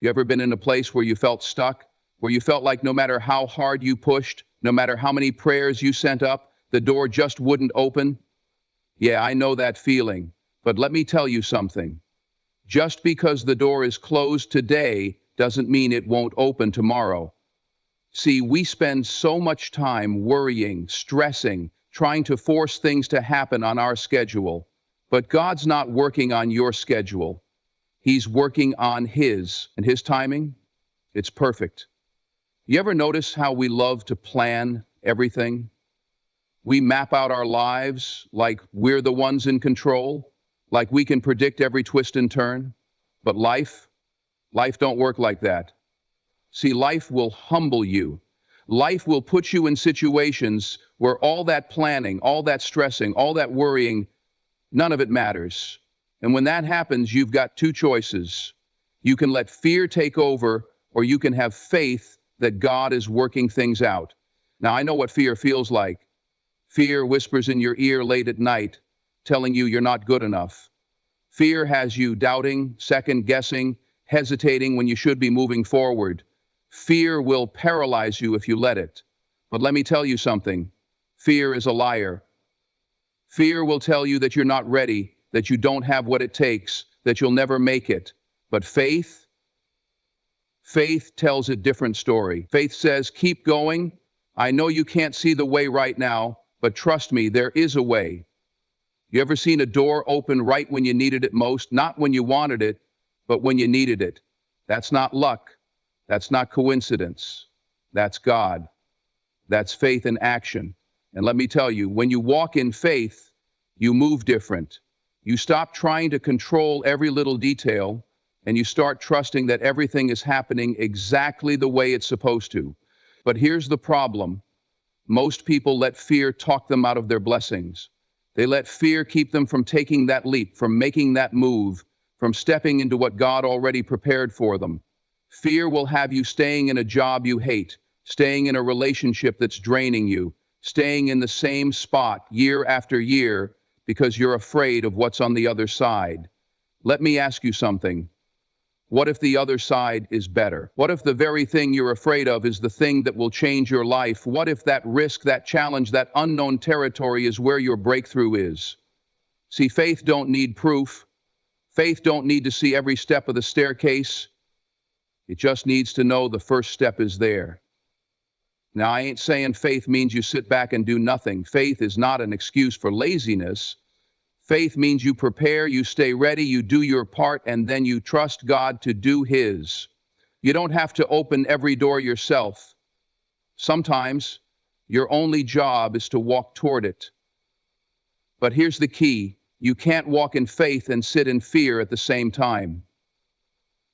You ever been in a place where you felt stuck, where you felt like no matter how hard you pushed, no matter how many prayers you sent up, the door just wouldn't open? Yeah, I know that feeling. But let me tell you something. Just because the door is closed today doesn't mean it won't open tomorrow. See, we spend so much time worrying, stressing, trying to force things to happen on our schedule. But God's not working on your schedule. He's working on His, and His timing, it's perfect. You ever notice how we love to plan everything? We map out our lives like we're the ones in control, like we can predict every twist and turn. But life don't work like that. See, life will humble you. Life will put you in situations where all that planning, all that stressing, all that worrying, none of it matters. And when that happens, you've got two choices. You can let fear take over, or you can have faith that God is working things out. Now, I know what fear feels like. Fear whispers in your ear late at night, telling you you're not good enough. Fear has you doubting, second-guessing, hesitating when you should be moving forward. Fear will paralyze you if you let it. But let me tell you something. Fear is a liar. Fear will tell you that you're not ready, that you don't have what it takes, that you'll never make it. But faith tells a different story. Faith says, keep going. I know you can't see the way right now, but trust me, there is a way. You ever seen a door open right when you needed it most? Not when you wanted it, but when you needed it. That's not luck. That's not coincidence. That's God. That's faith in action. And let me tell you, when you walk in faith, you move different. You stop trying to control every little detail, and you start trusting that everything is happening exactly the way it's supposed to. But here's the problem. Most people let fear talk them out of their blessings. They let fear keep them from taking that leap, from making that move, from stepping into what God already prepared for them. Fear will have you staying in a job you hate, staying in a relationship that's draining you, staying in the same spot year after year because you're afraid of what's on the other side. Let me ask you something. What if the other side is better? What if the very thing you're afraid of is the thing that will change your life? What if that risk, that challenge, that unknown territory is where your breakthrough is? See, faith don't need proof. Faith don't need to see every step of the staircase. It just needs to know the first step is there. Now, I ain't saying faith means you sit back and do nothing. Faith is not an excuse for laziness. Faith means you prepare, you stay ready, you do your part, and then you trust God to do His. You don't have to open every door yourself. Sometimes your only job is to walk toward it. But here's the key. You can't walk in faith and sit in fear at the same time.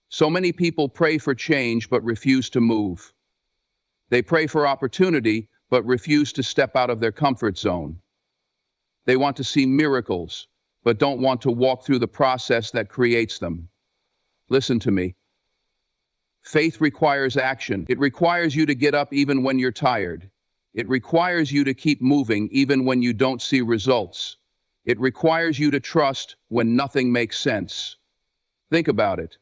So many people pray for change but refuse to move. They pray for opportunity but refuse to step out of their comfort zone. They want to see miracles, but don't want to walk through the process that creates them. Listen to me. Faith requires action. It requires you to get up even when you're tired. It requires you to keep moving even when you don't see results. It requires you to trust when nothing makes sense. Think about it.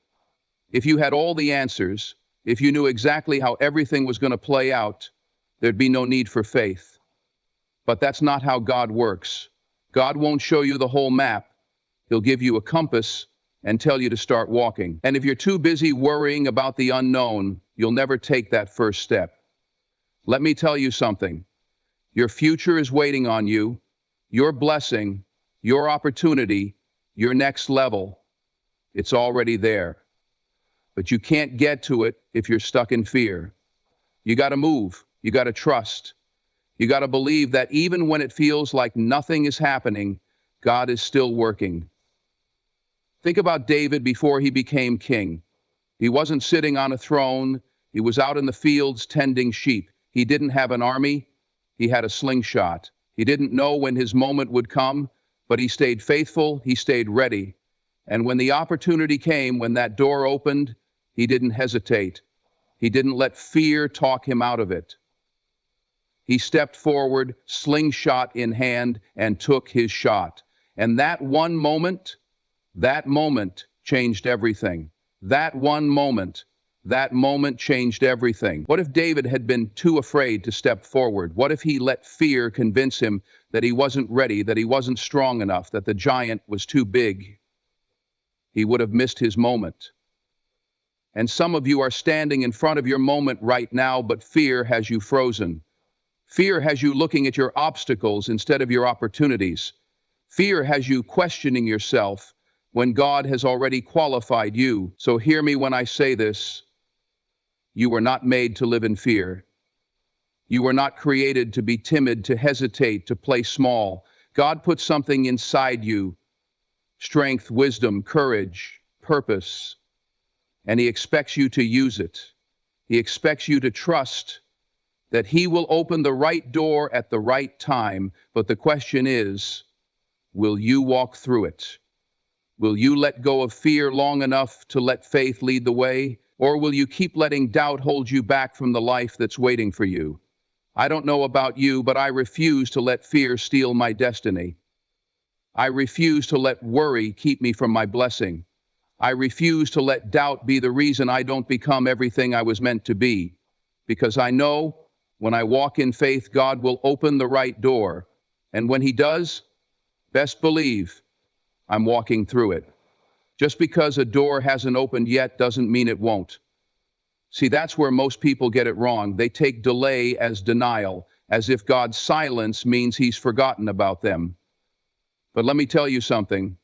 If you had all the answers, if you knew exactly how everything was going to play out, there'd be no need for faith. But that's not how God works. God won't show you the whole map. He'll give you a compass and tell you to start walking. And if you're too busy worrying about the unknown, you'll never take that first step. Let me tell you something. Your future is waiting on you. Your blessing, your opportunity, your next level, it's already there. But you can't get to it if you're stuck in fear. You got to move. You got to trust. You got to believe that even when it feels like nothing is happening, God is still working. Think about David before he became king. He wasn't sitting on a throne. He was out in the fields tending sheep. He didn't have an army. He had a slingshot. He didn't know when his moment would come, but he stayed faithful. He stayed ready. And when the opportunity came, when that door opened, he didn't hesitate. He didn't let fear talk him out of it. He stepped forward, slingshot in hand, and took his shot. And that moment changed everything. That one moment That moment changed everything. What if David had been too afraid to step forward? What if he let fear convince him that he wasn't ready, that he wasn't strong enough, that the giant was too big? He would have missed his moment. And some of you are standing in front of your moment right now, but fear has you frozen. Fear has you looking at your obstacles instead of your opportunities. Fear has you questioning yourself when God has already qualified you. So hear me when I say this. You were not made to live in fear. You were not created to be timid, to hesitate, to play small. God put something inside you: strength, wisdom, courage, purpose. And He expects you to use it. He expects you to trust that He will open the right door at the right time. But the question is, will you walk through it? Will you let go of fear long enough to let faith lead the way? Or will you keep letting doubt hold you back from the life that's waiting for you? I don't know about you, but I refuse to let fear steal my destiny. I refuse to let worry keep me from my blessing. I refuse to let doubt be the reason I don't become everything I was meant to be. Because I know when I walk in faith, God will open the right door. And when He does, best believe I'm walking through it. Just because a door hasn't opened yet doesn't mean it won't. See, that's where most people get it wrong. They take delay as denial, as if God's silence means He's forgotten about them. But let me tell you something.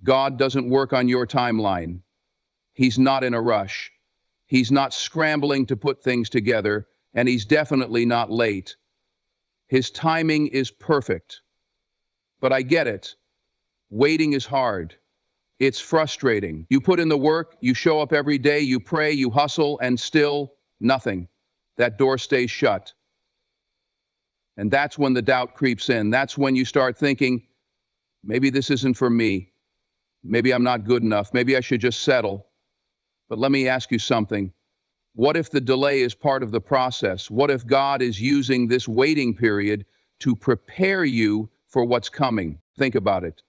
God doesn't work on your timeline. He's not in a rush. He's not scrambling to put things together, and He's definitely not late. His timing is perfect. But I get it. Waiting is hard. It's frustrating. You put in the work, you show up every day, you pray, you hustle, and still nothing. That door stays shut. And that's when the doubt creeps in. That's when you start thinking, maybe this isn't for me. Maybe I'm not good enough. Maybe I should just settle. But let me ask you something. What if the delay is part of the process? What if God is using this waiting period to prepare you for what's coming? Think about it.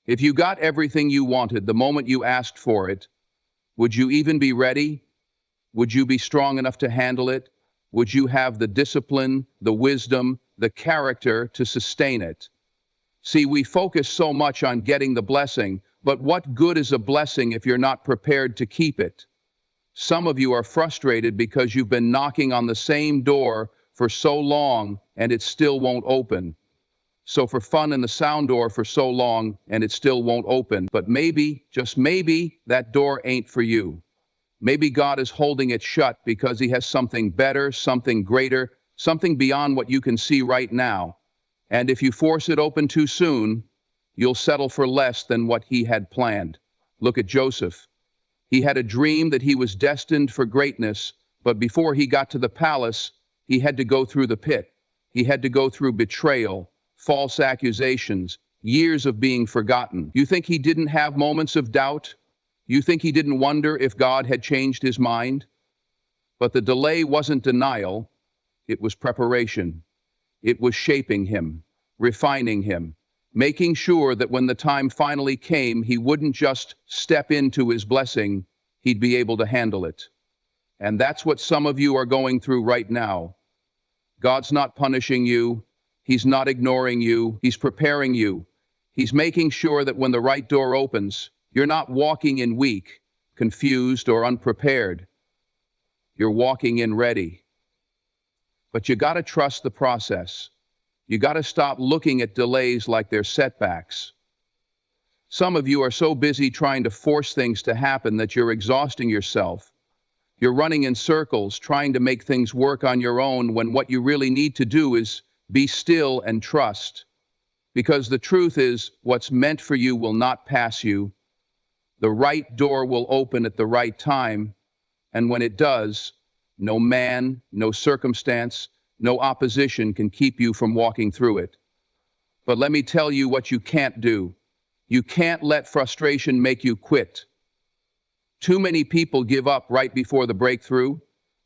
If you got everything you wanted the moment you asked for it, would you even be ready? Would you be strong enough to handle it? Would you have the discipline, the wisdom, the character to sustain it? See, we focus so much on getting the blessing, but what good is a blessing if you're not prepared to keep it? Some of you are frustrated because you've been knocking on the same door for so long and it still won't open. So for fun in the sound door for so long and it still won't open. But maybe, just maybe, that door ain't for you. Maybe God is holding it shut because He has something better, something greater, something beyond what you can see right now. And if you force it open too soon, you'll settle for less than what He had planned. Look at Joseph. He had a dream that he was destined for greatness, but before he got to the palace, he had to go through the pit. He had to go through betrayal, false accusations, years of being forgotten. You think he didn't have moments of doubt? You think he didn't wonder if God had changed His mind? But the delay wasn't denial, it was preparation. It was shaping him, refining him, making sure that when the time finally came, he wouldn't just step into his blessing, he'd be able to handle it. And that's what some of you are going through right now. God's not punishing you. He's not ignoring you. He's preparing you. He's making sure that when the right door opens, you're not walking in weak, confused, or unprepared. You're walking in ready. But you got to trust the process. You got to stop looking at delays like they're setbacks. Some of you are so busy trying to force things to happen that you're exhausting yourself. You're running in circles, trying to make things work on your own when what you really need to do is be still and trust. Because the truth is, what's meant for you will not pass you. The right door will open at the right time, and when it does, no man, no circumstance, no opposition can keep you from walking through it. But let me tell you what you can't do. You can't let frustration make you quit. Too many people give up right before the breakthrough.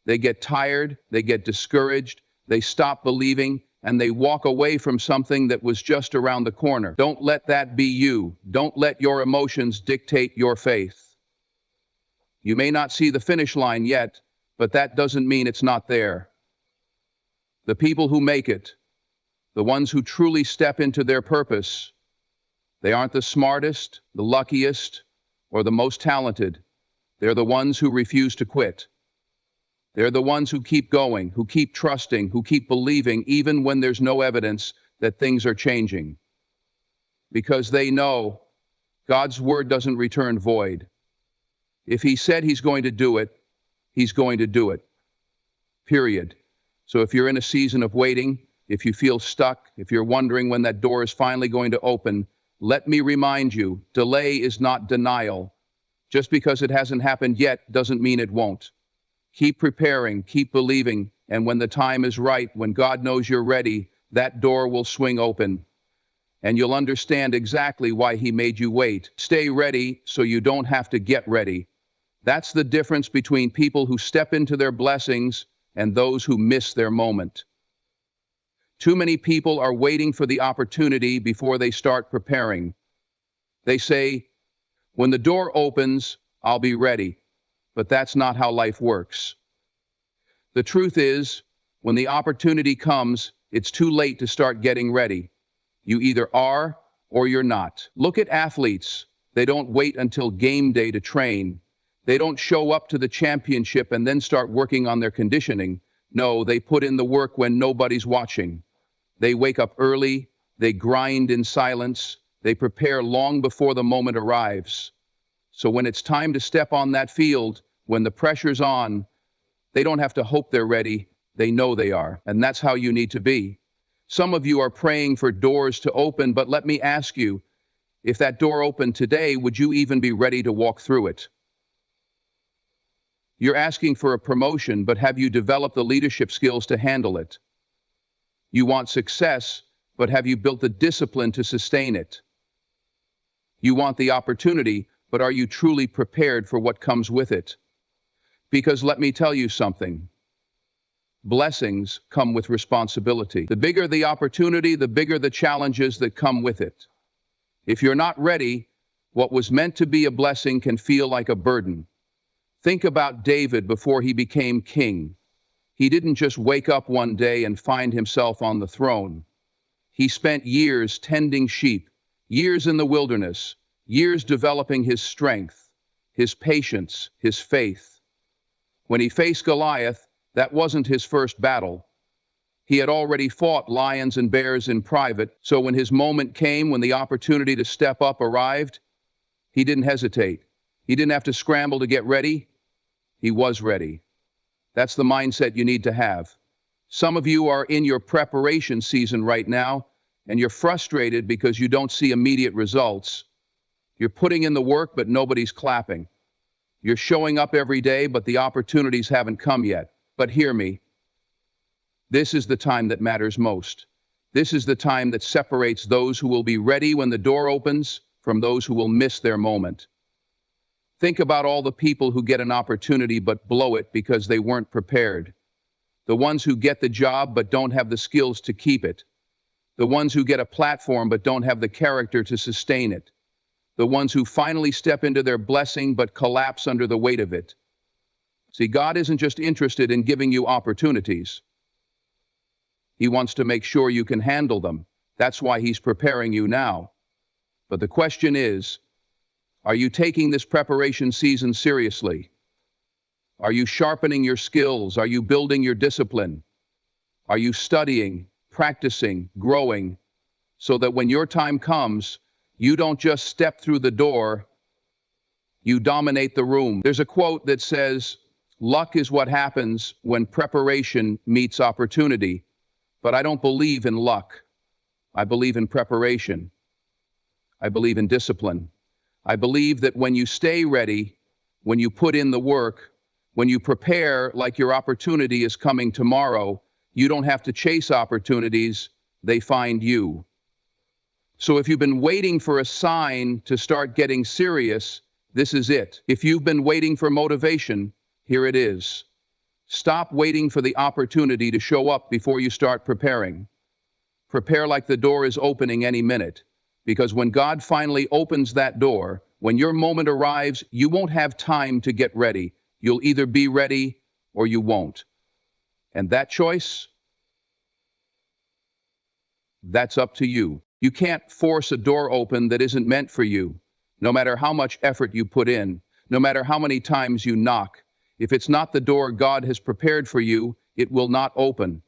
They get tired, they get discouraged, they stop believing, and they walk away from something that was just around the corner. Don't let that be you. Don't let your emotions dictate your faith. You may not see the finish line yet, but that doesn't mean it's not there. The people who make it, the ones who truly step into their purpose, they aren't the smartest, the luckiest, or the most talented. They're the ones who refuse to quit. They're the ones who keep going, who keep trusting, who keep believing even when there's no evidence that things are changing. Because they know God's word doesn't return void. If he said he's going to do it, he's going to do it. Period. So if you're in a season of waiting, if you feel stuck, if you're wondering when that door is finally going to open, let me remind you, delay is not denial. Just because it hasn't happened yet doesn't mean it won't. Keep preparing, keep believing, and when the time is right, when God knows you're ready, that door will swing open. And you'll understand exactly why he made you wait. Stay ready so you don't have to get ready. That's the difference between people who step into their blessings and those who miss their moment. Too many people are waiting for the opportunity before they start preparing. They say, when the door opens, I'll be ready. But that's not how life works. The truth is, when the opportunity comes, it's too late to start getting ready. You either are or you're not. Look at athletes. They don't wait until game day to train. They don't show up to the championship and then start working on their conditioning. No, they put in the work when nobody's watching. They wake up early, they grind in silence, they prepare long before the moment arrives. So when it's time to step on that field, when the pressure's on, they don't have to hope they're ready, they know they are. And that's how you need to be. Some of you are praying for doors to open, but let me ask you, if that door opened today, would you even be ready to walk through it? You're asking for a promotion, but have you developed the leadership skills to handle it? You want success, but have you built the discipline to sustain it? You want the opportunity, but are you truly prepared for what comes with it? Because let me tell you something. Blessings come with responsibility. The bigger the opportunity, the bigger the challenges that come with it. If you're not ready, what was meant to be a blessing can feel like a burden. Think about David before he became king. He didn't just wake up one day and find himself on the throne. He spent years tending sheep, years in the wilderness, years developing his strength, his patience, his faith. When he faced Goliath, that wasn't his first battle. He had already fought lions and bears in private, so when his moment came, when the opportunity to step up arrived, he didn't hesitate. He didn't have to scramble to get ready. He was ready. That's the mindset you need to have. Some of you are in your preparation season right now, and you're frustrated because you don't see immediate results. You're putting in the work, but nobody's clapping. You're showing up every day, but the opportunities haven't come yet. But hear me. This is the time that matters most. This is the time that separates those who will be ready when the door opens from those who will miss their moment. Think about all the people who get an opportunity but blow it because they weren't prepared. The ones who get the job but don't have the skills to keep it. The ones who get a platform but don't have the character to sustain it. The ones who finally step into their blessing but collapse under the weight of it. See, God isn't just interested in giving you opportunities. He wants to make sure you can handle them. That's why he's preparing you now. But the question is, are you taking this preparation season seriously? Are you sharpening your skills? Are you building your discipline? Are you studying, practicing, growing, so that when your time comes, you don't just step through the door, you dominate the room? There's a quote that says, luck is what happens when preparation meets opportunity. But I don't believe in luck. I believe in preparation. I believe in discipline. I believe that when you stay ready, when you put in the work, when you prepare like your opportunity is coming tomorrow, you don't have to chase opportunities, they find you. So if you've been waiting for a sign to start getting serious, this is it. If you've been waiting for motivation, here it is. Stop waiting for the opportunity to show up before you start preparing. Prepare like the door is opening any minute, because when God finally opens that door, When your moment arrives, you won't have time to get ready. You'll either be ready or you won't. And that choice, that's up to you. You can't force a door open that isn't meant for you, no matter how much effort you put in, no matter how many times you knock. If it's not the door God has prepared for you, it will not open.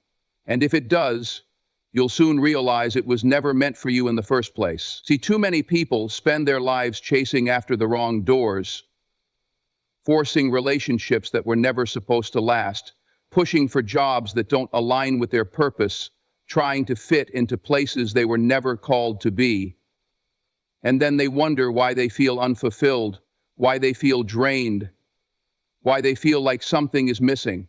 And if it does, you'll soon realize it was never meant for you in the first place. See, too many people spend their lives chasing after the wrong doors, forcing relationships that were never supposed to last, pushing for jobs that don't align with their purpose, trying to fit into places they were never called to be. And then they wonder why they feel unfulfilled, why they feel drained, why they feel like something is missing.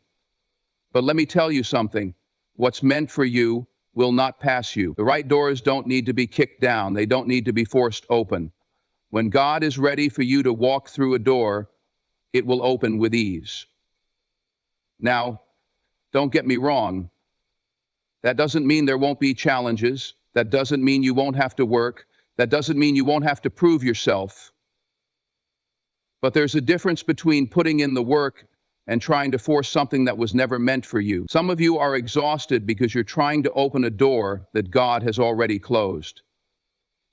But let me tell you something. What's meant for you will not pass you. The right doors don't need to be kicked down. They don't need to be forced open. When God is ready for you to walk through a door, it will open with ease. Now, don't get me wrong. That doesn't mean there won't be challenges. That doesn't mean you won't have to work. That doesn't mean you won't have to prove yourself. But there's a difference between putting in the work and trying to force something that was never meant for you. Some of you are exhausted because you're trying to open a door that God has already closed.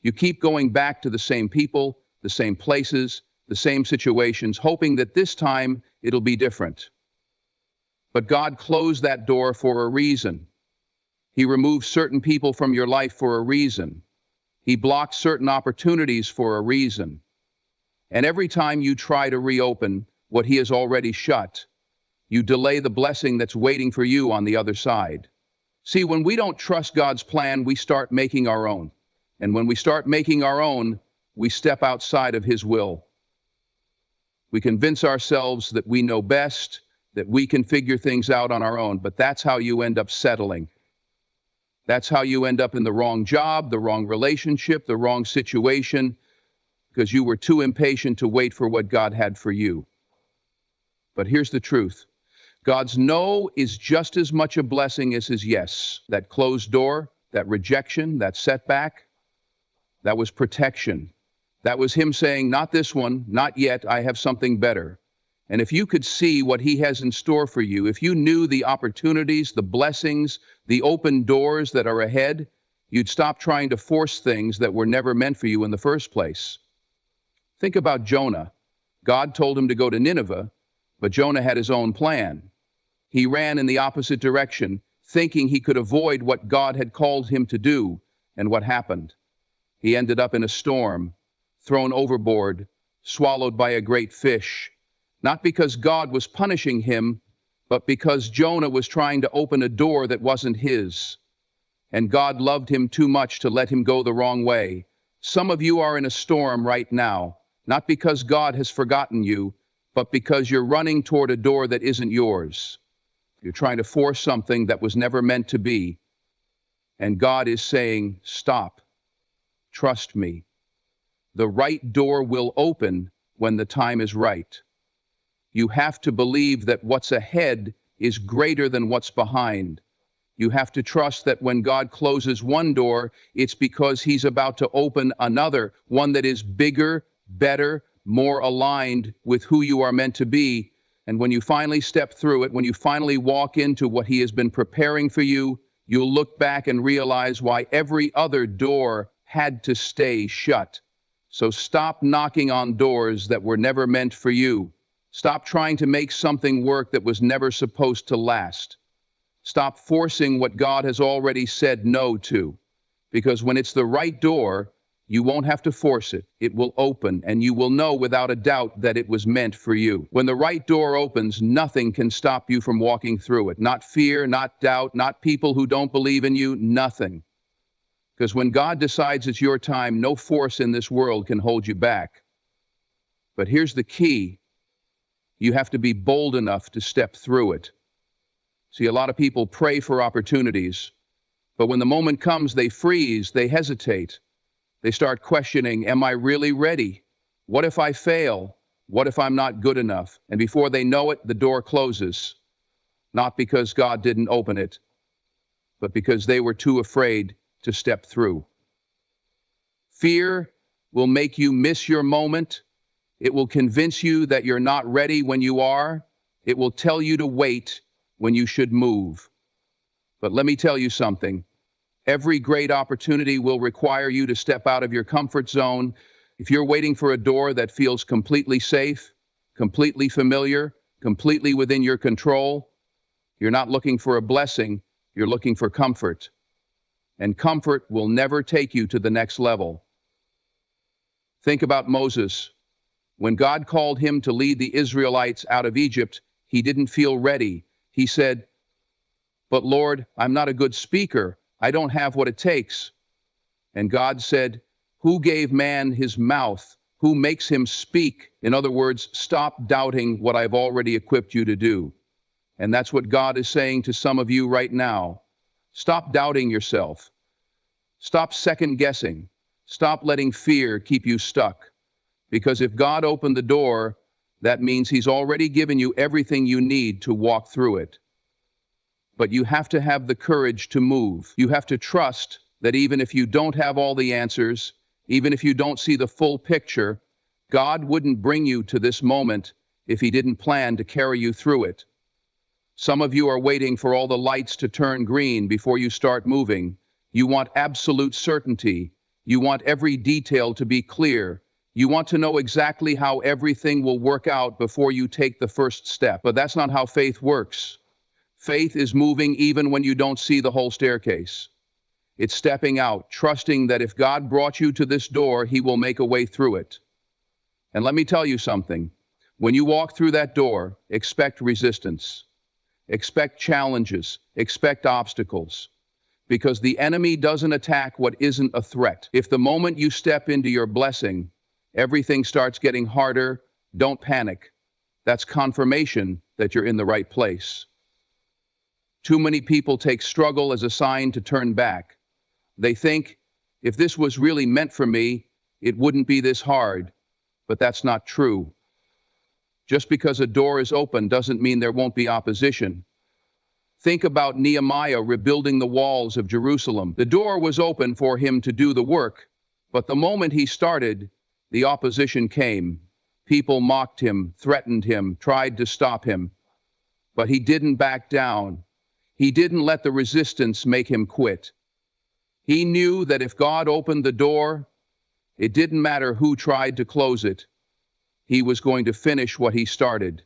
You keep going back to the same people, the same places, the same situations, hoping that this time it'll be different. But God closed that door for a reason. He removed certain people from your life for a reason. He blocked certain opportunities for a reason. And every time you try to reopen what He has already shut, you delay the blessing that's waiting for you on the other side. See, when we don't trust God's plan, we start making our own. And when we start making our own, we step outside of His will. We convince ourselves that we know best, that we can figure things out on our own, but that's how you end up settling. That's how you end up in the wrong job, the wrong relationship, the wrong situation, because you were too impatient to wait for what God had for you. But here's the truth. God's no is just as much a blessing as His yes. That closed door, that rejection, that setback, that was protection. That was Him saying, not this one, not yet, I have something better. And if you could see what He has in store for you, if you knew the opportunities, the blessings, the open doors that are ahead, you'd stop trying to force things that were never meant for you in the first place. Think about Jonah. God told him to go to Nineveh, but Jonah had his own plan. He ran in the opposite direction, thinking he could avoid what God had called him to do. And what happened? He ended up in a storm, thrown overboard, swallowed by a great fish. Not because God was punishing him, but because Jonah was trying to open a door that wasn't his. And God loved him too much to let him go the wrong way. Some of you are in a storm right now, not because God has forgotten you, but because you're running toward a door that isn't yours. You're trying to force something that was never meant to be. And God is saying, stop. Trust me. The right door will open when the time is right. You have to believe that what's ahead is greater than what's behind. You have to trust that when God closes one door, it's because He's about to open another, one that is bigger, better, more aligned with who you are meant to be. And when you finally step through it, when you finally walk into what He has been preparing for you, you'll look back and realize why every other door had to stay shut. So stop knocking on doors that were never meant for you. Stop trying to make something work that was never supposed to last. Stop forcing what God has already said no to. Because when it's the right door, you won't have to force it. It will open, and you will know without a doubt that it was meant for you. When the right door opens, nothing can stop you from walking through it. Not fear, not doubt, not people who don't believe in you, nothing. Because when God decides it's your time, no force in this world can hold you back. But here's the key. You have to be bold enough to step through it. See, a lot of people pray for opportunities, but when the moment comes, they freeze, they hesitate. They start questioning, am I really ready? What if I fail? What if I'm not good enough? And before they know it, the door closes. Not because God didn't open it, but because they were too afraid to step through. Fear will make you miss your moment. It will convince you that you're not ready when you are. It will tell you to wait when you should move. But let me tell you something. Every great opportunity will require you to step out of your comfort zone. If you're waiting for a door that feels completely safe, completely familiar, completely within your control, you're not looking for a blessing, you're looking for comfort. And comfort will never take you to the next level. Think about Moses. When God called him to lead the Israelites out of Egypt, he didn't feel ready. He said, "But Lord, I'm not a good speaker. I don't have what it takes." And God said, "Who gave man his mouth? Who makes him speak?" In other words, stop doubting what I've already equipped you to do. And that's what God is saying to some of you right now. Stop doubting yourself. Stop second guessing. Stop letting fear keep you stuck. Because if God opened the door, that means He's already given you everything you need to walk through it. But you have to have the courage to move. You have to trust that even if you don't have all the answers, even if you don't see the full picture, God wouldn't bring you to this moment if He didn't plan to carry you through it. Some of you are waiting for all the lights to turn green before you start moving. You want absolute certainty. You want every detail to be clear. You want to know exactly how everything will work out before you take the first step. But that's not how faith works. Faith is moving even when you don't see the whole staircase. It's stepping out, trusting that if God brought you to this door, He will make a way through it. And let me tell you something. When you walk through that door, expect resistance. Expect challenges. Expect obstacles. Because the enemy doesn't attack what isn't a threat. If the moment you step into your blessing, everything starts getting harder, don't panic. That's confirmation that you're in the right place. Too many people take struggle as a sign to turn back. They think, if this was really meant for me, it wouldn't be this hard. But that's not true. Just because a door is open doesn't mean there won't be opposition. Think about Nehemiah rebuilding the walls of Jerusalem. The door was open for him to do the work, but the moment he started, the opposition came. People mocked him, threatened him, tried to stop him. But he didn't back down. He didn't let the resistance make him quit. He knew that if God opened the door, it didn't matter who tried to close it. He was going to finish what he started.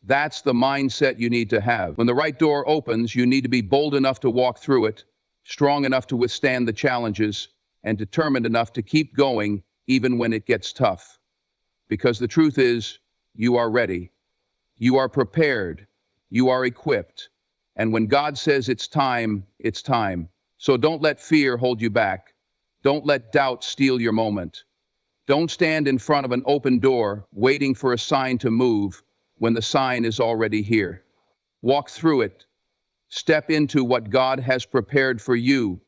That's the mindset you need to have. When the right door opens, you need to be bold enough to walk through it, strong enough to withstand the challenges, and determined enough to keep going even when it gets tough. Because the truth is, you are ready. You are prepared. You are equipped. And when God says it's time, it's time. So don't let fear hold you back. Don't let doubt steal your moment. Don't stand in front of an open door waiting for a sign to move when the sign is already here. Walk through it. Step into what God has prepared for you.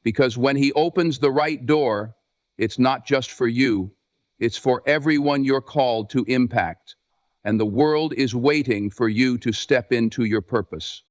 Because when He opens the right door, it's not just for you, it's for everyone you're called to impact. And the world is waiting for you to step into your purpose.